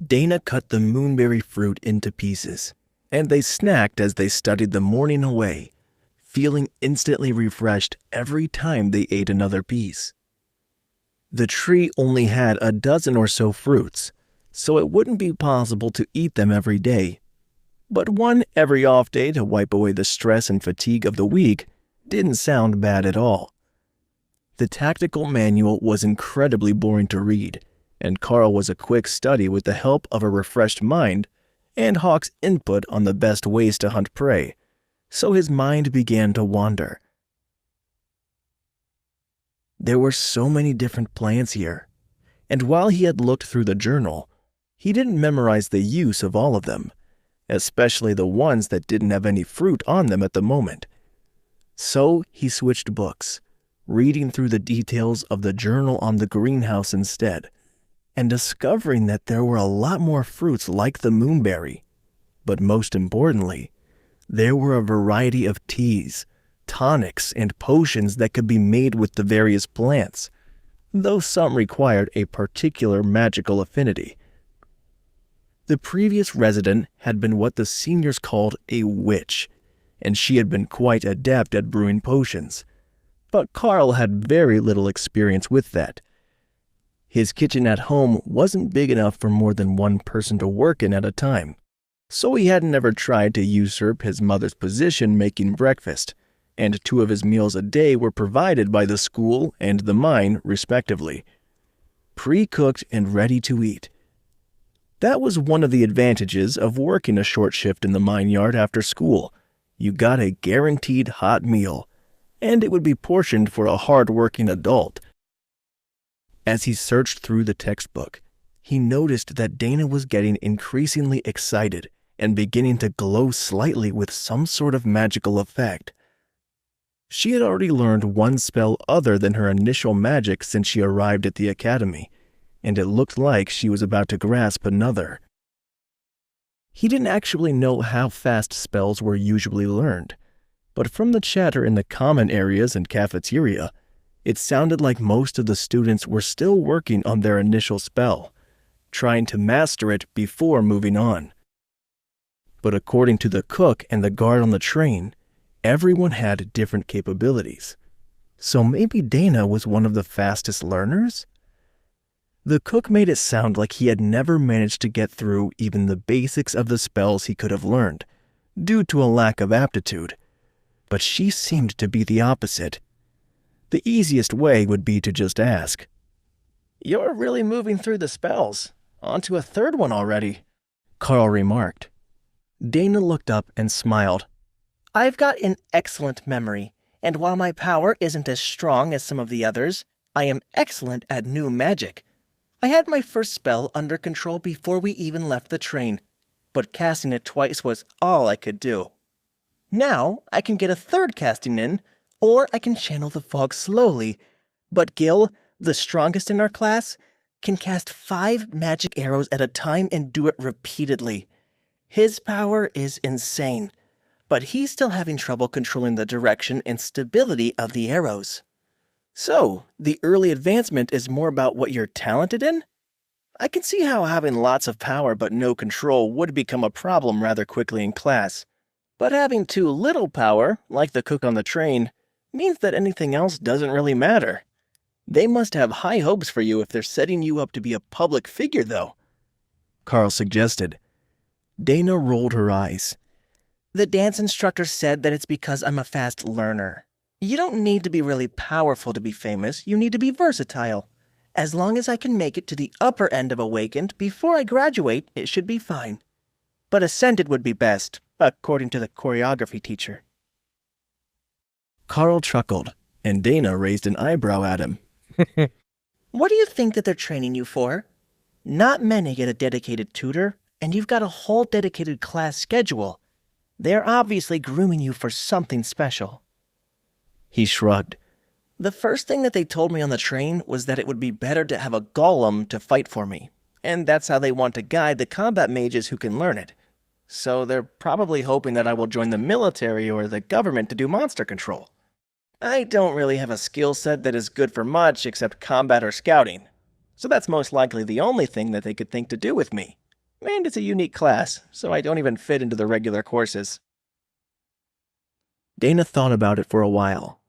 Dana cut the moonberry fruit into pieces, and they snacked as they studied the morning away, feeling instantly refreshed every time they ate another piece. The tree only had a dozen or so fruits, so it wouldn't be possible to eat them every day. But one every off day to wipe away the stress and fatigue of the week didn't sound bad at all. The tactical manual was incredibly boring to read, and Karl was a quick study with the help of a refreshed mind and Hawk's input on the best ways to hunt prey, so his mind began to wander. There were so many different plants here, and while he had looked through the journal, he didn't memorize the use of all of them, especially the ones that didn't have any fruit on them at the moment. So he switched books, reading through the details of the journal on the greenhouse instead, and discovering that there were a lot more fruits like the moonberry. But most importantly, there were a variety of teas, tonics, and potions that could be made with the various plants, though some required a particular magical affinity. The previous resident had been what the seniors called a witch, and she had been quite adept at brewing potions. But Karl had very little experience with that. His kitchen at home wasn't big enough for more than one person to work in at a time, so he hadn't ever tried to usurp his mother's position making breakfast, and 2 of his meals a day were provided by the school and the mine, respectively, pre-cooked and ready to eat. That was one of the advantages of working a short shift in the mine yard after school. You got a guaranteed hot meal, and it would be portioned for a hard-working adult. As he searched through the textbook, he noticed that Dana was getting increasingly excited and beginning to glow slightly with some sort of magical effect. She had already learned one spell other than her initial magic since she arrived at the academy, and it looked like she was about to grasp another. He didn't actually know how fast spells were usually learned, but from the chatter in the common areas and cafeteria, it sounded like most of the students were still working on their initial spell, trying to master it before moving on. But according to the cook and the guard on the train, everyone had different capabilities. So maybe Dana was one of the fastest learners? The cook made it sound like he had never managed to get through even the basics of the spells he could have learned, due to a lack of aptitude. But she seemed to be the opposite. The easiest way would be to just ask. "You're really moving through the spells. On to a 3rd one already," Karl remarked. Dana looked up and smiled. "I've got an excellent memory, and while my power isn't as strong as some of the others, I am excellent at new magic. I had my first spell under control before we even left the train, but casting it twice was all I could do. Now I can get a 3rd casting in, or I can channel the fog slowly, but Gil, the strongest in our class, can cast 5 magic arrows at a time and do it repeatedly. His power is insane, but he's still having trouble controlling the direction and stability of the arrows." "So, the early advancement is more about what you're talented in? I can see how having lots of power but no control would become a problem rather quickly in class. But having too little power, like the cook on the train, means that anything else doesn't really matter. They must have high hopes for you if they're setting you up to be a public figure, though," Karl suggested. Dana rolled her eyes. "The dance instructor said that it's because I'm a fast learner. You don't need to be really powerful to be famous, you need to be versatile. As long as I can make it to the upper end of Awakened before I graduate, it should be fine. But Ascended would be best, according to the choreography teacher." Karl chuckled, and Dana raised an eyebrow at him. "What do you think that they're training you for? Not many get a dedicated tutor, and you've got a whole dedicated class schedule. They're obviously grooming you for something special." He shrugged. "The first thing that they told me on the train was that it would be better to have a golem to fight for me, and that's how they want to guide the combat mages who can learn it. So they're probably hoping that I will join the military or the government to do monster control. I don't really have a skill set that is good for much except combat or scouting, so that's most likely the only thing that they could think to do with me. And it's a unique class, so I don't even fit into the regular courses. Dana thought about it for a while.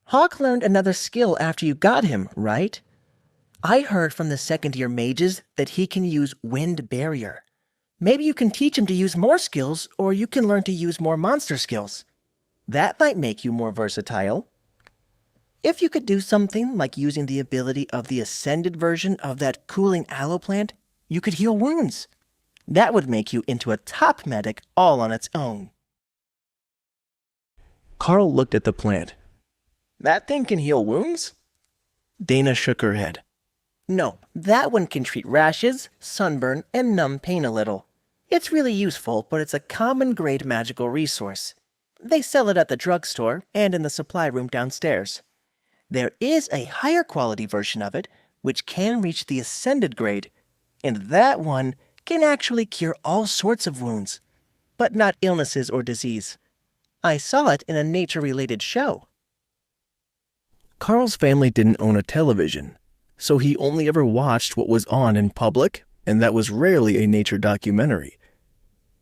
Hawk learned another skill after you got him, right? I heard from the second-year mages that he can use wind barrier. Maybe you can teach him to use more skills, or you can learn to use more monster skills. That might make you more versatile. If you could do something like using the ability of the ascended version of that cooling aloe plant, you could heal wounds. That would make you into a top medic all on its own. Karl looked at the plant. That thing can heal wounds? Dana shook her head. No, that one can treat rashes, sunburn, and numb pain a little. It's really useful, but it's a common-grade magical resource. They sell it at the drugstore and in the supply room downstairs. There is a higher quality version of it, which can reach the ascended grade, and that one can actually cure all sorts of wounds, but not illnesses or disease. I saw it in a nature-related show. Karl's family didn't own a television, so he only ever watched what was on in public, and that was rarely a nature documentary.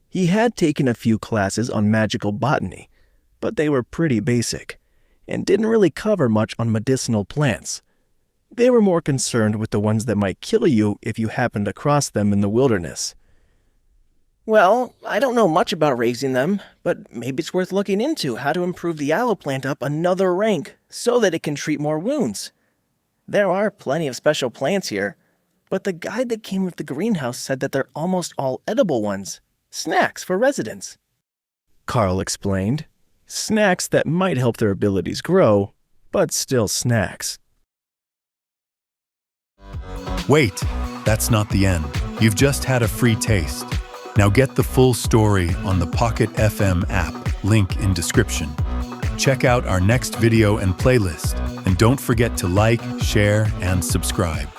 He had taken a few classes on magical botany, but they were pretty basic, and didn't really cover much on medicinal plants. They were more concerned with the ones that might kill you if you happened across them in the wilderness. Well, I don't know much about raising them, but maybe it's worth looking into how to improve the aloe plant up another rank so that it can treat more wounds. There are plenty of special plants here, but the guide that came with the greenhouse said that they're almost all edible ones, snacks for residents. Karl explained. Snacks that might help their abilities grow, but still snacks. Wait, that's not the end. You've just had a free taste. Now get the full story on the Pocket FM app, link in description. Check out our next video and playlist, and don't forget to like, share, and subscribe.